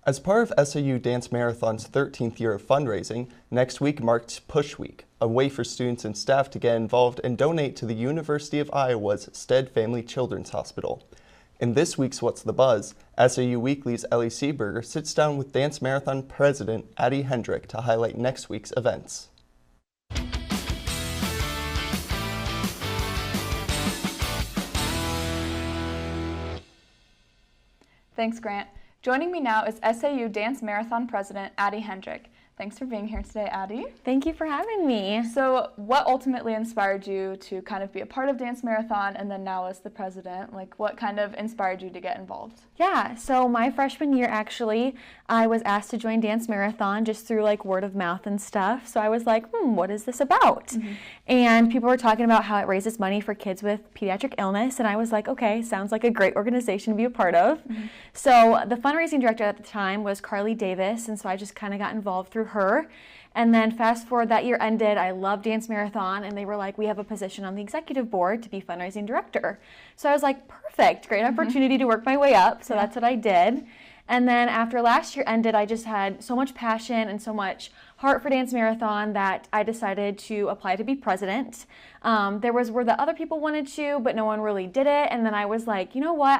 As part of SAU Dance Marathon's 13th year of fundraising, next week marked Push Week, a way for students and staff to get involved and donate to the University of Iowa's Stead Family Children's Hospital. In this week's What's the Buzz, SAU Weekly's Ellie Seeberger sits down with Dance Marathon President Addie Hendrick to highlight next week's events. Thanks, Grant. Joining me now is SAU Dance Marathon President Addie Hendrick. Thanks for being here today, Addie. Thank you for having me. So what ultimately inspired you to kind of be a part of Dance Marathon and then now as the president? Like, what kind of inspired you to get involved? Yeah, so my freshman year, actually, I was asked to join Dance Marathon just through like word of mouth and stuff. So I was like, what is this about? And people were talking about how it raises money for kids with pediatric illness. And I was like, okay, sounds like a great organization to be a part of. So the fundraising director at the time was Carly Davis. And so I just kind of got involved through her. And then fast forward, that year ended. I loved Dance Marathon, and they were like, we have a position on the executive board to be fundraising director. So I was like, perfect, great opportunity to work my way up. So that's what I did. And then after last year ended, I just had so much passion and so much heart for Dance Marathon that I decided to apply to be president. There was where the other people wanted to, but no one really did it. And then I was like, you know what?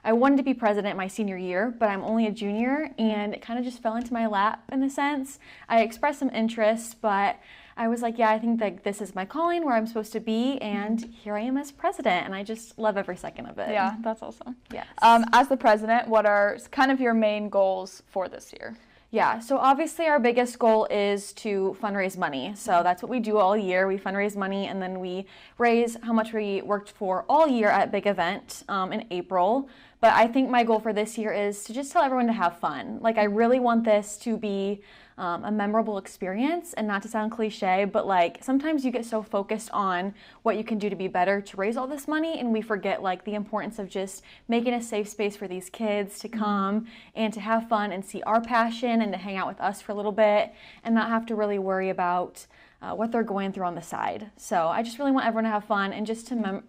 I wanted to be president my senior year, but I'm only a junior, and it kind of just fell into my lap in a sense. I expressed some interest, but I was like, yeah, I think that this is my calling, where I'm supposed to be, and here I am as president, and I just love every second of it. Yeah, that's awesome. Yes. As the president, what are kind of your main goals for this year? Yeah, so obviously our biggest goal is to fundraise money. So that's what we do all year. We fundraise money, and then we raise how much we worked for all year at big event in April. But I think my goal for this year is to just tell everyone to have fun. Like, I really want this to be a memorable experience, and not to sound cliche, but like sometimes you get so focused on what you can do to be better to raise all this money, and we forget like the importance of just making a safe space for these kids to come and to have fun and see our passion and to hang out with us for a little bit and not have to really worry about what they're going through on the side. So I just really want everyone to have fun and just to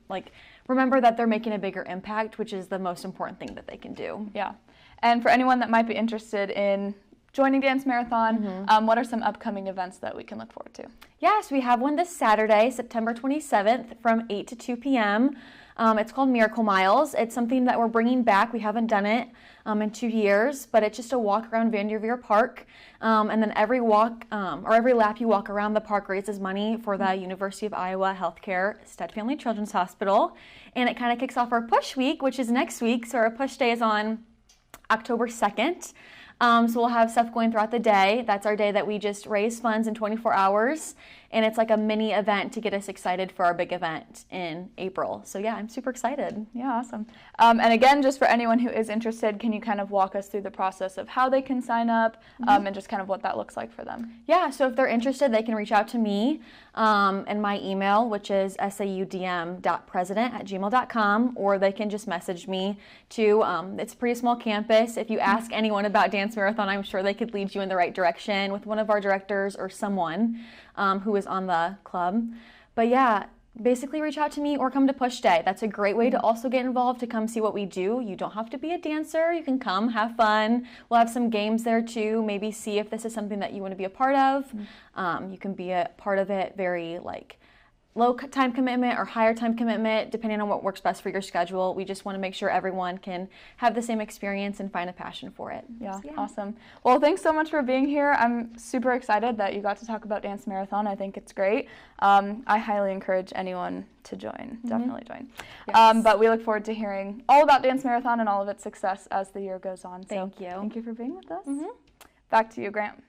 remember that they're making a bigger impact, which is the most important thing that they can do. Yeah. And for anyone that might be interested in joining Dance Marathon, what are some upcoming events that we can look forward to? Yes, we have one this Saturday, September 27th from 8 to 2 p.m. It's called Miracle Miles. It's something that we're bringing back. We haven't done it in 2 years, but it's just a walk around Vanderveer Park. And then every walk or every lap you walk around the park raises money for the University of Iowa Healthcare Stead Family Children's Hospital. And it kind of kicks off our Push Week, which is next week. So our Push Day is on October 2nd. So we'll have stuff going throughout the day. That's our day that we just raise funds in 24 hours. And it's like a mini event to get us excited for our big event in April. So yeah, I'm super excited. Yeah, awesome. And again, just for anyone who is interested, can you kind of walk us through the process of how they can sign up and just kind of what that looks like for them? Yeah, so if they're interested, they can reach out to me and my email, which is saudm.president@gmail.com, or they can just message me to, it's a pretty small campus. If you ask anyone about Dance Marathon, I'm sure they could lead you in the right direction with one of our directors or someone who is on the club. But yeah, basically reach out to me or come to Push Day. That's a great way to also get involved, to come see what we do. You don't have to be a dancer. You can come, have fun. We'll have some games there too. Maybe see if this is something that you want to be a part of. You can be a part of it very low time commitment or higher time commitment, depending on what works best for your schedule. We just want to make sure everyone can have the same experience and find a passion for it. Yeah, so, yeah. Awesome. Well, thanks so much for being here. I'm super excited that you got to talk about Dance Marathon. I think it's great. I highly encourage anyone to join. Definitely join. Yes. But we look forward to hearing all about Dance Marathon and all of its success as the year goes on. Thank you. Thank you for being with us. Back to you, Grant.